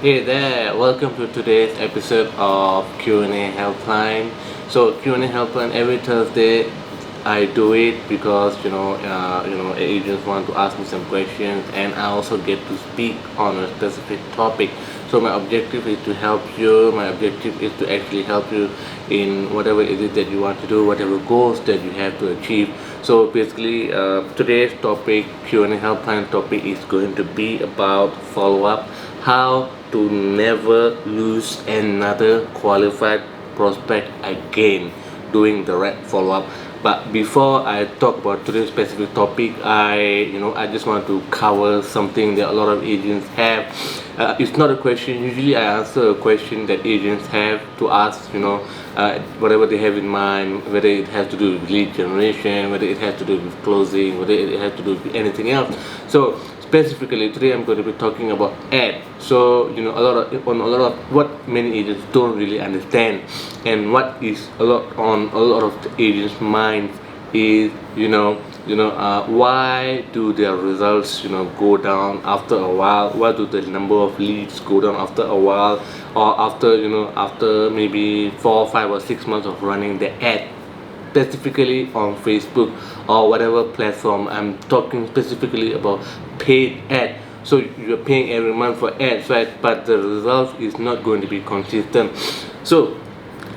Hey there, welcome to today's episode of Q&A Helpline. So Q&A Helpline every Thursday I do it because agents want to ask me some questions and I also get to speak on a specific topic. So my objective is to help you. My objective is to actually help you in whatever it is that you want to do, whatever goals that you have to achieve. So basically, today's topic, Q&A Helpline topic, is going to be about follow-up, how to never lose another qualified prospect again doing the right follow-up. But before I talk about today's specific topic, I just want to cover something that a lot of agents have. It's not a question. Usually I answer a question that agents have to ask, whatever they have in mind, whether it has to do with lead generation, whether it has to do with closing, whether it has to do with anything else. So specifically today I'm going to be talking about ad. So a lot of what many agents don't really understand, and what is on a lot of the agents' minds is why do their results go down after a while? Why do the number of leads go down after a while, or after maybe 4, 5, or 6 months of running the ad? Specifically on Facebook or whatever platform. I'm talking specifically about paid ad. So you're paying every month for ads, right? But the result is not going to be consistent. So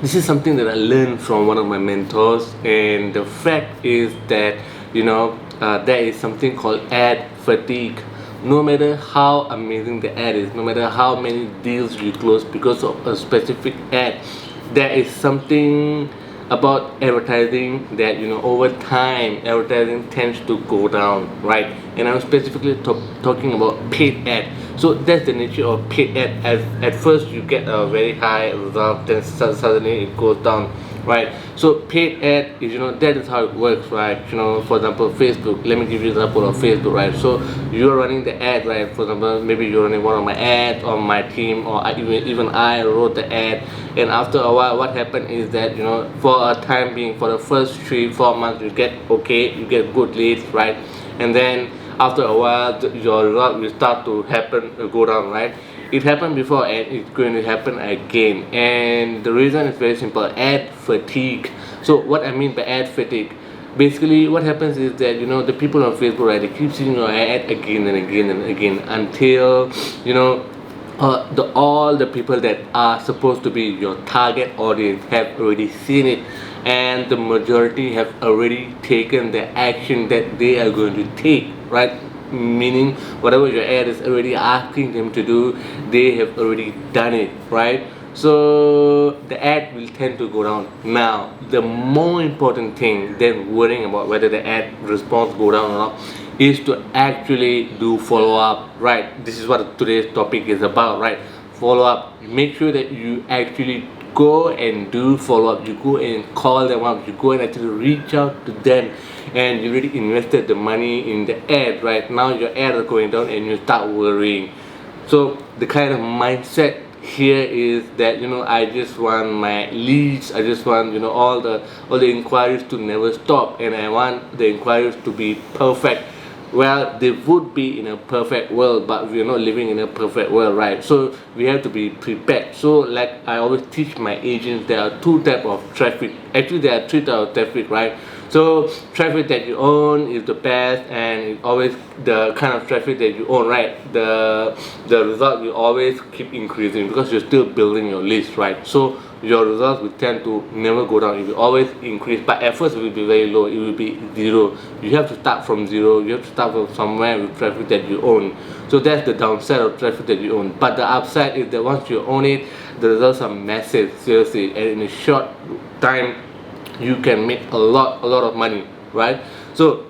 this is something that I learned from one of my mentors, and the fact is that there is something called ad fatigue. No matter how amazing the ad is, no matter how many deals you close because of a specific ad, there is something about advertising that over time advertising tends to go down, right? And I'm specifically talking about paid ad. So that's the nature of paid ad. At first you get a very high result, then suddenly it goes down, right? So paid ad is that is how it works, right? For example, Facebook. Let me give you an example of Facebook, right? So you're running the ad, right? For example, maybe you're running one of my ads on my team, or even I wrote the ad, and after a while what happened is that for a time being, for the first 3-4 months you get good leads, right? And then after a while your result will start to go down, right? It happened before and it's going to happen again, and the reason is very simple: ad fatigue. So what I mean by ad fatigue, basically what happens is that the people on Facebook, right, they keep seeing your ad again and again and again until all the people that are supposed to be your target audience have already seen it, and the majority have already taken the action that they are going to take, right? Meaning whatever your ad is already asking them to do, they have already done it, right? So the ad will tend to go down. Now the more important thing than worrying about whether the ad response go down or not is to actually do follow-up, right? This is what today's topic is about, right? Follow-up. Make sure that you actually go and do follow-up. You go and call them up. You go and actually reach out to them, and you already invested the money in the ad, right? Now your ad is going down and you start worrying. So the kind of mindset here is that I just want my leads, I just want all the inquiries to never stop, and I want the inquiries to be perfect. Well, they would be in a perfect world, but we're not living in a perfect world, right? So we have to be prepared. So like I always teach my agents, there are 2 types of traffic. Actually there are 3 types of traffic, right? So traffic that you own is the best, and it's always the kind of traffic that you own, right? The result will always keep increasing because you're still building your list, right? So your results will tend to never go down. It will always increase, but at first it will be very low. It will be zero. You have to start from zero. You have to start from somewhere with traffic that you own. So that's the downside of traffic that you own. But the upside is that once you own it, the results are massive, seriously, and in a short time you can make a lot of money, right? So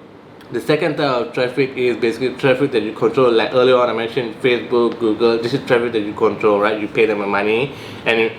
the second type of traffic is basically traffic that you control. Like earlier on I mentioned Facebook, Google. This is traffic that you control, right? You pay them money and you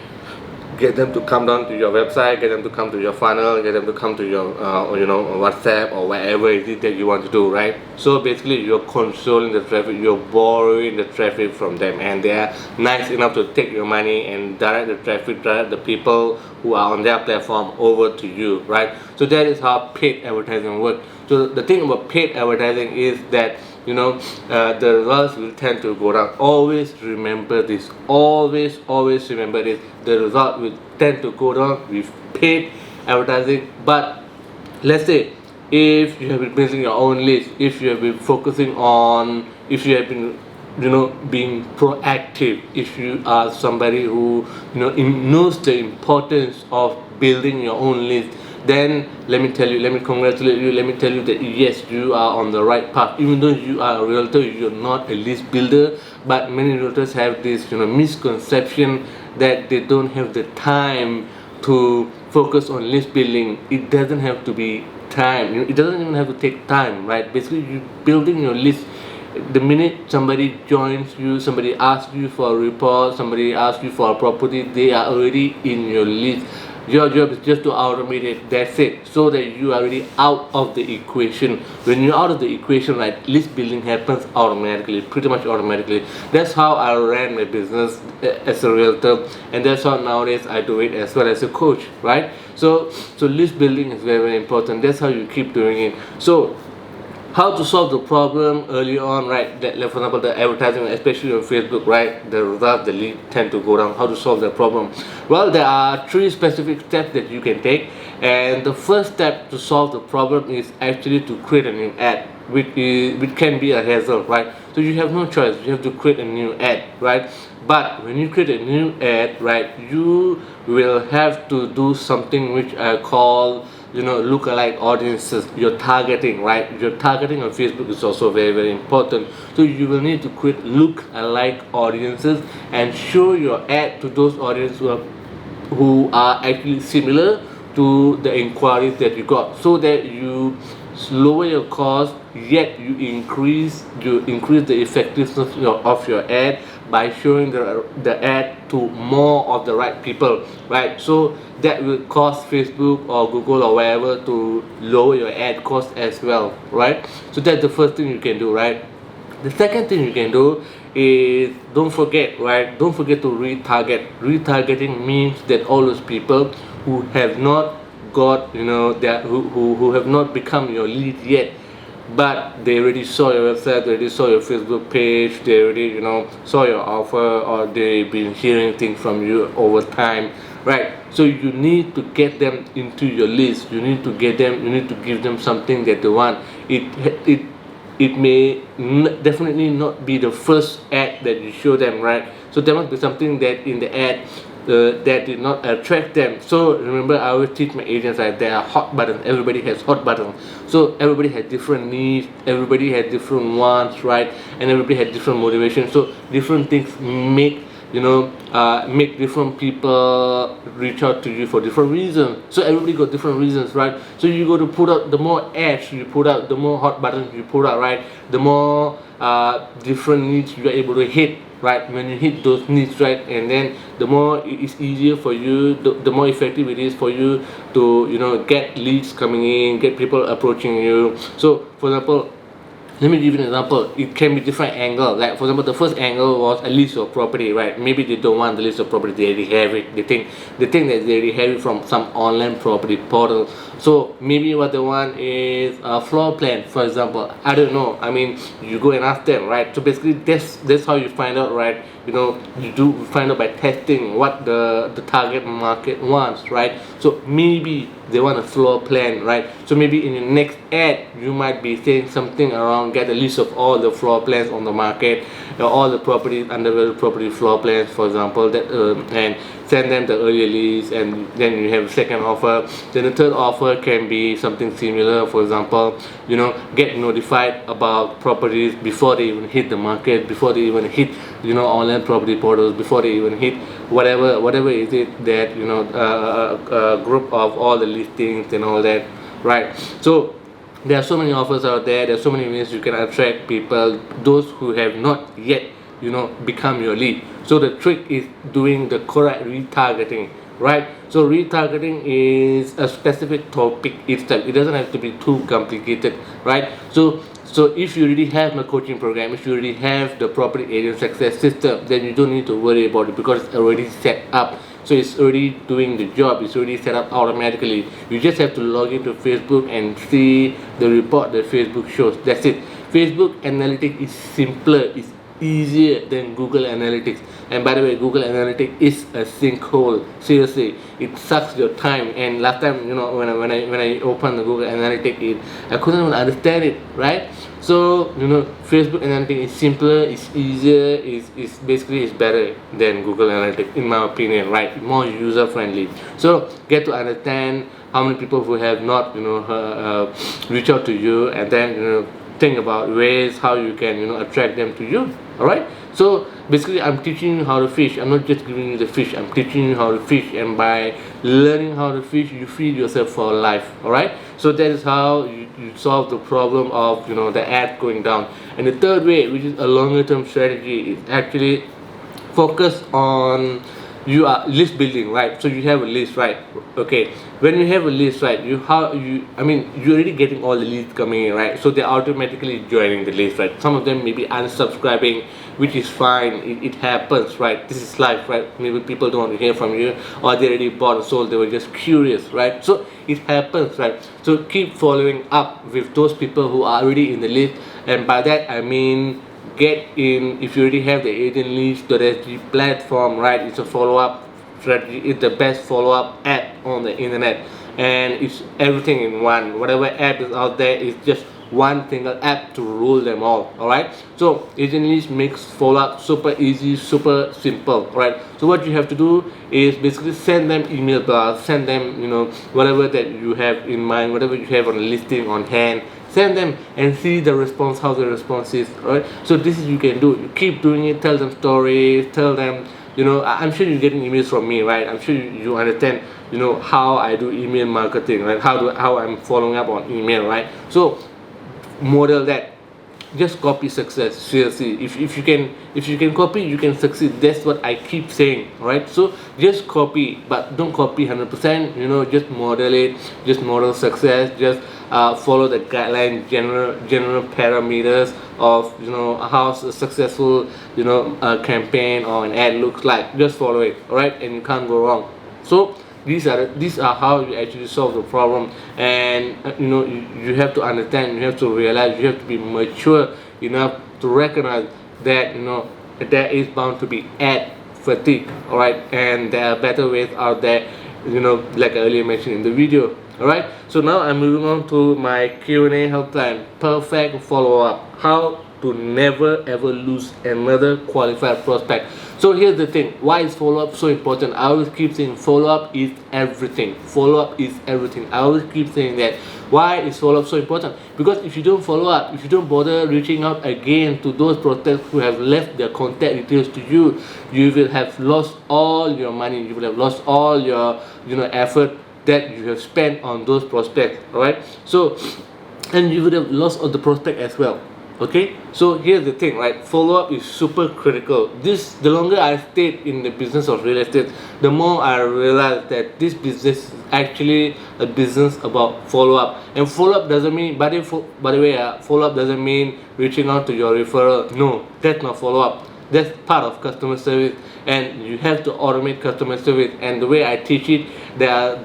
get them to come down to your website, get them to come to your funnel, get them to come to your WhatsApp or whatever it is that you want to do, right? So basically you're controlling the traffic, you're borrowing the traffic from them, and they are nice enough to take your money and direct the traffic, direct the people who are on their platform over to you, right? So that is how paid advertising works. So the thing about paid advertising is that the results will tend to go down. Always remember this. Always remember this. The result will tend to go down with paid advertising. But let's say if you have been building your own list, if you have been focusing on, if you have been being proactive, if you are somebody who knows the importance of building your own list, then let me congratulate you, let me tell you that yes, you are on the right path. Even though you are a realtor, you're not a list builder. But many realtors have this misconception that they don't have the time to focus on list building. It doesn't have to be time. It doesn't even have to take time, right? Basically, you building your list. The minute somebody joins you, somebody asks you for a report, somebody asks you for a property, they are already in your list. Your job is just to automate it. That's it. So that you are already out of the equation. When you're out of the equation, right, list building happens automatically, pretty much automatically. That's how I ran my business as a realtor, and that's how nowadays I do it as well as a coach, right? So list building is very important. That's how you keep doing it. So how to solve the problem early on, right? That, like, for example, the advertising, especially on Facebook, right? The results, the lead tend to go down. How to solve that problem? Well, there are 3 specific steps that you can take, and the first step to solve the problem is actually to create a new ad, which can be a hassle, right? So you have no choice. You have to create a new ad, right? But when you create a new ad, right, you will have to do something which I call lookalike audiences. Your targeting, right? Your targeting on Facebook is also very important. So you will need to create lookalike audiences and show your ad to those audiences who are actually similar to the inquiries that you got, so that you lower your cost, yet you increase the effectiveness of your ad by showing the ad to more of the right people, right? So that will cost Facebook or Google or wherever to lower your ad cost as well, right? So that's the first thing you can do, right? The second thing you can do is don't forget to retarget. Retargeting means that all those people who have not got who have not become your lead yet, but they already saw your website, they already saw your Facebook page, they already saw your offer, or they've been hearing things from you over time, right? So you need to get them into your list. You need to give them something that they want. It may definitely not be the first ad that you show them, right? So there must be something that in the ad that did not attract them. So remember, I always teach my agents, right, there are hot buttons. Everybody has hot buttons. So everybody has different needs, everybody has different wants, right? And everybody has different motivations. So different things make different people reach out to you for different reasons. So everybody got different reasons, right? So you go to put out, the more ads you put out, the more hot buttons you put out, right, the more different needs you are able to hit, right? When you hit those needs, right, and then the more it's easier for you, the more effective it is for you to get leads coming in, get people approaching you. So for example, let me give you an example. It can be different angle. Like for example, the first angle was a list of property, right? Maybe they don't want the list of property, they already have it. They think that they already have it from some online property portal. So maybe what they want is a floor plan, for example. I don't know. I mean, you go and ask them, right? So basically, that's how you find out, right? You do find out by testing what the target market wants, right? So maybe they want a floor plan, right? So maybe in your next ad, you might be saying something around, get a list of all the floor plans on the market, all the properties, undervalued property floor plans, for example, that and send them the earlier list, and then you have a second offer. Then the third offer can be something similar. For example, get notified about properties before they even hit the market, before they even hit online property portals, before they even hit whatever is it that a group of all the listings and all that, right? So there are so many offers out there. There are so many ways you can attract people, those who have not yet become your lead. So the trick is doing the correct retargeting, right? So retargeting is a specific topic itself. It doesn't have to be too complicated, right? So if you already have my coaching program, if you already have the property agent success system, then you don't need to worry about it, because it's already set up. So it's already doing the job. It's already set up automatically. You just have to log into Facebook and see the report that Facebook shows. That's it. Facebook Analytics is simpler, it's easier than Google Analytics. And by the way, Google Analytics is a sinkhole. Seriously, it sucks your time. And last time, when I opened the Google Analytics, I couldn't even understand it, right? So Facebook Analytics is simpler, it's easier, it's basically it's better than Google Analytics in my opinion, right? More user friendly. So get to understand how many people who have not reach out to you, and then think about ways how you can attract them to you. All right, so basically I'm teaching you how to fish. I'm not just giving you the fish, I'm teaching you how to fish, and by learning how to fish you feed yourself for life. All right, so that is how you solve the problem of the ad going down. And the third way, which is a longer term strategy, is actually focus on you are list building, right? So you have a list, right? Okay, when you have a list, right, you're already getting all the leads coming in, right? So they're automatically joining the list, right? Some of them may be unsubscribing, which is fine. It happens, right? This is life, right? Maybe people don't want to hear from you, or they already bought or sold, they were just curious, right? So it happens, right? So keep following up with those people who are already in the list. And by that I mean, get in. If you already have the HelpLine platform, right, it's a follow-up strategy. It's the best follow-up app on the internet, and it's everything in one. Whatever app is out there is just one single app to rule them all. All right, so HelpLine makes follow-up super easy, super simple. All right, so what you have to do is basically send them email blasts, send them whatever that you have in mind, whatever you have on a listing on hand, send them and see the response, how the response is. Right, so this is you can do. You keep doing it, tell them stories, tell them I'm sure you're getting emails from me, right? I'm sure you understand how I do email marketing, right? How I'm following up on email, right? So model that. Just copy success. Seriously, if you can copy, you can succeed. That's what I keep saying, right? So just copy, but don't copy 100%. Just model it, just model success, just follow the guideline, general parameters of how a successful campaign or an ad looks like. Just follow it, all right? And you can't go wrong. So these are how you actually solve the problem. And you have to understand, you have to realize, you have to be mature enough to recognize that there is bound to be ad fatigue. All right, and there are better ways out there, like I earlier mentioned in the video. All right, so now I'm moving on to my Q&A helpline. Perfect follow-up, how to never ever lose another qualified prospect. So here's the thing, why is follow-up so important? I always keep saying follow-up is everything. Follow-up is everything. I always keep saying that. Why is follow-up so important? Because if you don't follow up, if you don't bother reaching out again to those prospects who have left their contact details to you, you will have lost all your money. You will have lost all your effort that you have spent on those prospects. All right, so and you would have lost all the prospect as well. Okay, so here's the thing, right? Follow-up is super critical. The longer I stayed in the business of real estate, the more I realized that this business is actually a business about follow-up. And follow-up doesn't mean, by the way, follow-up doesn't mean reaching out to your referral. No, that's not follow-up. That's part of customer service, and you have to automate customer service. And the way I teach it, there are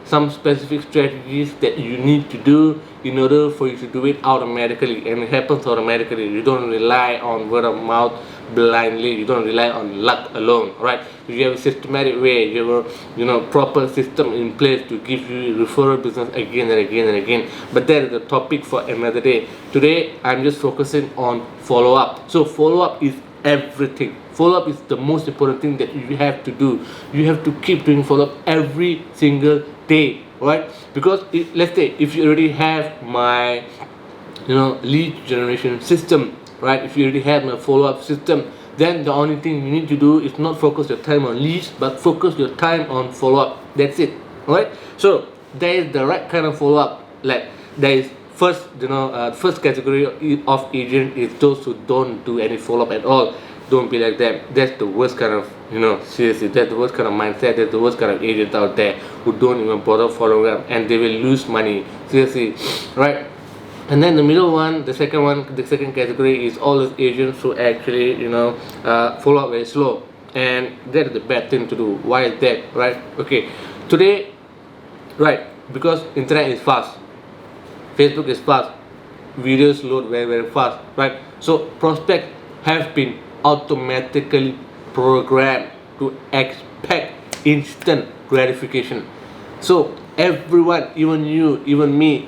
some specific strategies that you need to do in order for you to do it automatically, and it happens automatically. You don't rely on word of mouth blindly. You don't rely on luck alone, right? You have a systematic way, you have a proper system in place to give you referral business again and again and again. But that is a topic for another day. Today I'm just focusing on follow-up. So follow-up is everything. Follow-up is the most important thing that you have to do. You have to keep doing follow-up every single day, right? Because let's say if you already have my lead generation system, right? If you already have my follow-up system, then the only thing you need to do is not focus your time on leads, but focus your time on follow-up. That's it, right? So there is the right kind of follow-up. Like there is first category of agent is those who don't do any follow-up at all. Don't be like them. That's the worst kind of seriously, that's the worst kind of mindset. That's the worst kind of agent out there who don't even bother following up, and they will lose money, seriously, right? And then the middle one, the second category is all those agents who actually follow up very slow, and that is the bad thing to do. Why is that, right? Okay, today, right, because internet is fast, Facebook is fast, videos load very fast, right? So prospects have been automatically programmed to expect instant gratification. So everyone, even you, even me,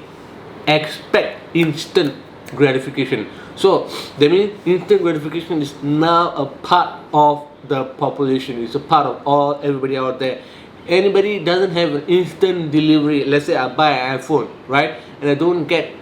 expect instant gratification. So that means instant gratification is now a part of the population. It's a part of everybody out there. Anybody doesn't have an instant delivery. Let's say I buy an iPhone, right, and I don't get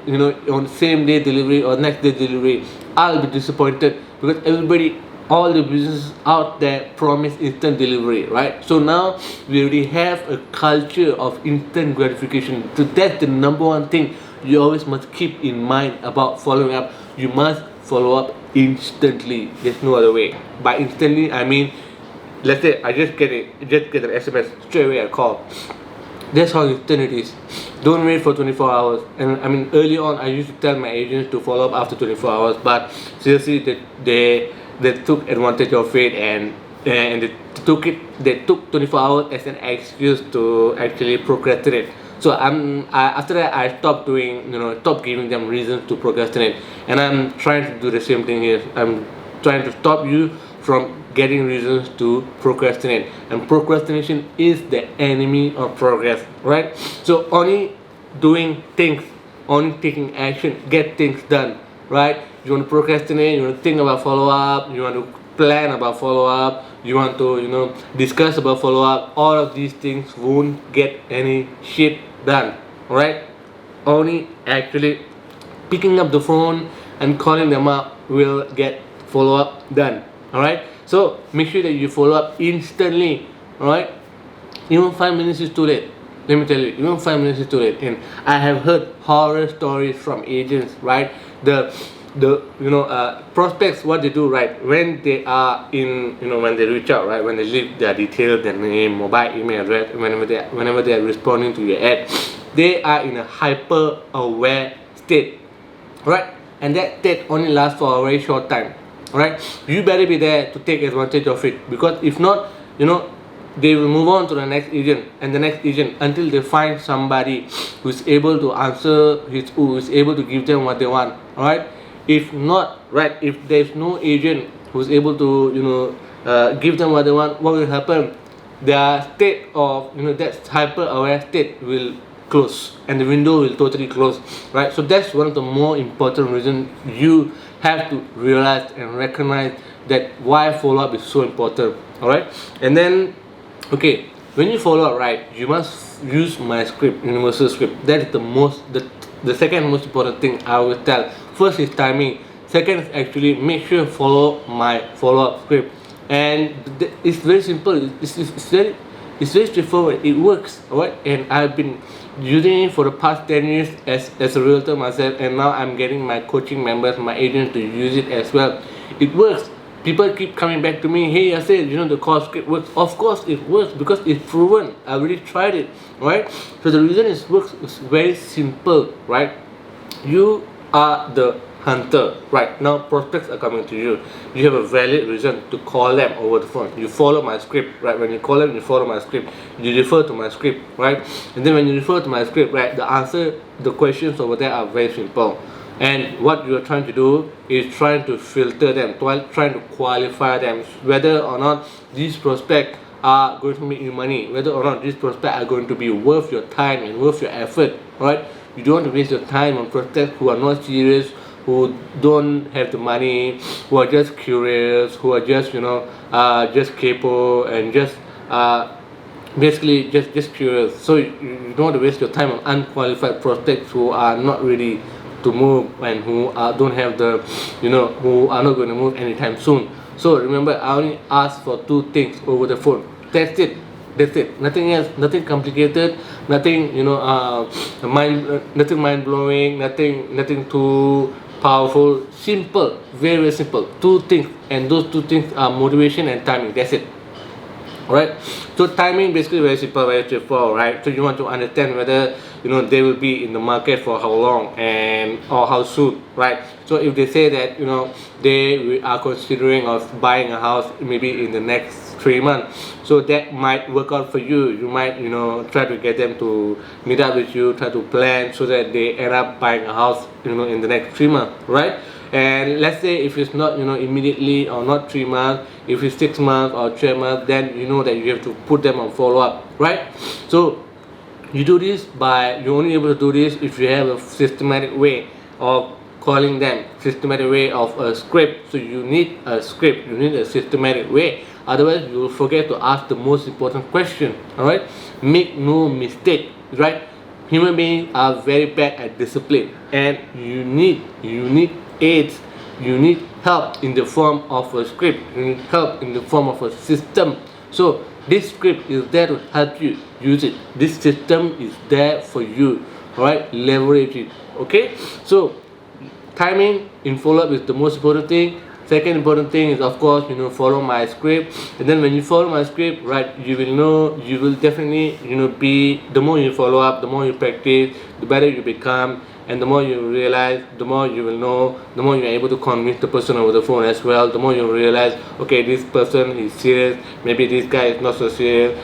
on same day delivery or next day delivery, I'll be disappointed, because everybody, all the businesses out there promise instant delivery, right? So now we already have a culture of instant gratification. So that's the number one thing you always must keep in mind about following up. You must follow up instantly. There's no other way. By instantly, I mean, let's say I just get an SMS, straight away I call. That's how instant it is. Don't wait for 24 hours. And I mean, early on I used to tell my agents to follow up after 24 hours, but seriously, they took advantage of it, and they took 24 hours as an excuse to actually procrastinate. So after that I stopped giving them reasons to procrastinate, and I'm trying to do the same thing here. I'm trying to stop you from getting reasons to procrastinate, and procrastination is the enemy of progress, right? So only doing things, only taking action, get things done, right? You want to procrastinate, you want to think about follow-up, you want to plan about follow-up, you want to discuss about follow-up. All of these things won't get any shit done, right? Only actually picking up the phone and calling them up will get follow-up done. All right, so make sure that you follow up instantly. All right, even 5 minutes is too late. Let me tell you, even 5 minutes is too late. And I have heard horror stories from agents, right? The prospects, what they do, right, when they are when they reach out, right, when they leave their details, their name, mobile, email address, whenever they are responding to your ad, they are in a hyper aware state, right? And that state only lasts for a very short time, right? You better be there to take advantage of it, because if not, they will move on to the next agent and the next agent until they find somebody who is able to answer, who is able to give them what they want. All right. If not, right, if there's no agent who's able to give them what they want, what will happen? Their state of that hyper aware state will close, and the window will totally close, right? So that's one of the more important reasons you have to realize and recognize that why follow-up is so important. All right. And then, okay, when you follow up, right, you must use my script, universal script. That is the second most important thing I will tell. First is timing. Second is actually make sure you follow my follow-up script. And it's very simple. It's very straightforward. It works, alright. And I've been using it for the past 10 years as a realtor myself, and now I'm getting my coaching members, my agents, to use it as well. It works. People keep coming back to me, hey, I said, the call script works. Of course it works, because it's proven. I already tried it, right? So the reason it works is very simple, right? You are the hunter, right? Now prospects are coming to you. You have a valid reason to call them over the phone. You follow my script, right? When you call them, you follow my script. You refer to my script, right? And then when you refer to my script, right, the questions over there are very simple. And what you are trying to do is trying to filter them, trying to qualify them, whether or not these prospects are going to make you money, whether or not these prospects are going to be worth your time and worth your effort, right? You don't want to waste your time on prospects who are not serious, who don't have the money, who are just curious, who are just just capo, and just basically just curious. So you don't want to waste your time on unqualified prospects who are not ready to move, and who don't have the who are not going to move anytime soon. So remember, I only ask for two things over the phone. That's it. Nothing else. Nothing complicated. Nothing nothing mind blowing. Nothing too powerful. Simple. Very, very simple. Two things, and those two things are motivation and timing. That's it. Alright, so timing basically very simple, very straightforward, right? So you want to understand whether they will be in the market for how long or how soon, right? So if they say that they are considering of buying a house maybe in the next 3 months. So that might work out for you. You might try to get them to meet up with you, try to plan so that they end up buying a house in the next 3 months, right? And let's say if it's not immediately, or not 3 months, if it's 6 months or 12 months, then you know that you have to put them on follow-up, right? So you're only able to do this if you have a systematic way of calling them, systematic way of a script. So you need a script, you need a systematic way, otherwise you will forget to ask the most important question. All right, make no mistake, right? Human beings are very bad at discipline, and you need aids, you need help in the form of a script, you need help in the form of a system. So this script is there to help you use it. This system is there for you. All right, leverage it. Okay, so timing in follow-up is the most important thing. Second important thing is, of course, follow my script. And then when you follow my script, right, you will definitely be, the more you follow up, the more you practice, the better you become. And the more you realize, the more you will know, the more you're able to convince the person over the phone as well. The more you realize, okay, this person is serious, maybe this guy is not so serious.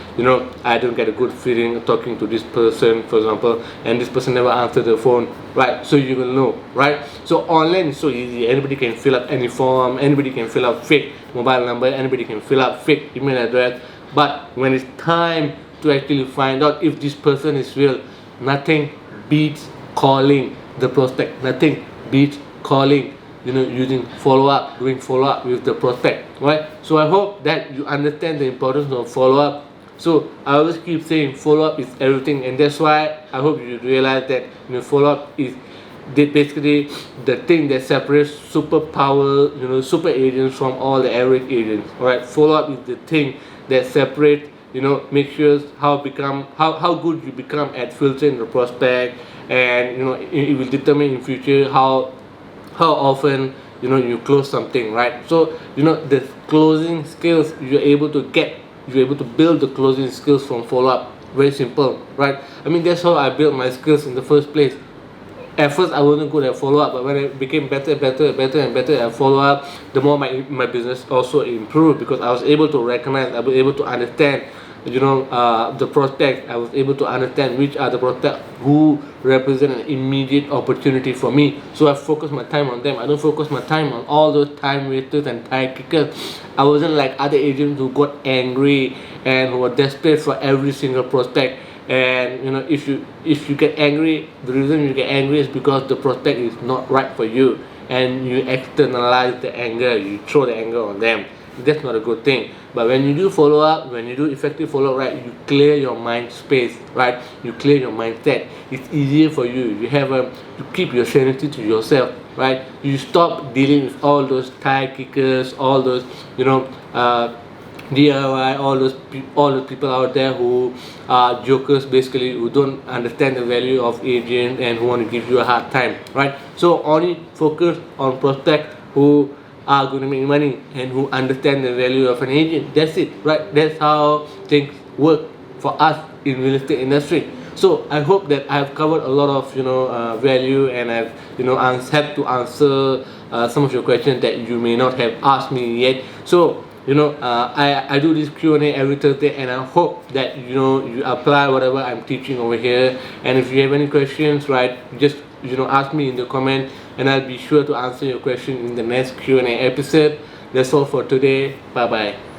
I don't get a good feeling talking to this person, for example, and this person never answered the phone, right? So you will know, right? So online is so easy. Anybody can fill up any form, anybody can fill up fake mobile number, anybody can fill up fake email address. But when it's time to actually find out if this person is real, nothing beats calling the prospect. Nothing beats calling, using follow-up, doing follow-up with the prospect, right? So I hope that you understand the importance of follow-up. So I always keep saying follow-up is everything, and that's why I hope you realize that follow-up is basically the thing that separates super agents from all the average agents. All right, follow-up is the thing that separates, make sure how good you become at filtering the prospect. And it will determine in future how often you close something, right? So the closing skills you're able to build the closing skills from follow-up. Very simple, right? I mean, that's how I built my skills in the first place. At first I wasn't good at follow-up, but when I became better at follow-up, the more my business also improved, because I was able to recognize, I was able to understand the prospect. I was able to understand which are the prospects who represent an immediate opportunity for me. So I focus my time on them. I don't focus my time on all those time wasters and time kickers. I wasn't like other agents who got angry and who were desperate for every single prospect. And if you get angry, the reason you get angry is because the prospect is not right for you, and you externalize the anger, you throw the anger on them. That's not a good thing. But when you do follow up, when you do effective follow up, right, you clear your mind space, right? You clear your mindset. It's easier for you. You keep your sanity to yourself, right? You stop dealing with all those tire kickers, all those DIY, all the people out there who are jokers, basically, who don't understand the value of agent and who want to give you a hard time, right? So only focus on prospects who are going to make money and who understand the value of an agent. That's it, right? That's how things work for us in real estate industry. So I hope that I've covered a lot of value, and I've had to answer some of your questions that you may not have asked me yet. So I do this Q&A every Thursday, and I hope that you apply whatever I'm teaching over here. And if you have any questions, right, just ask me in the comment, and I'll be sure to answer your question in the next Q&A episode. That's all for today. Bye bye.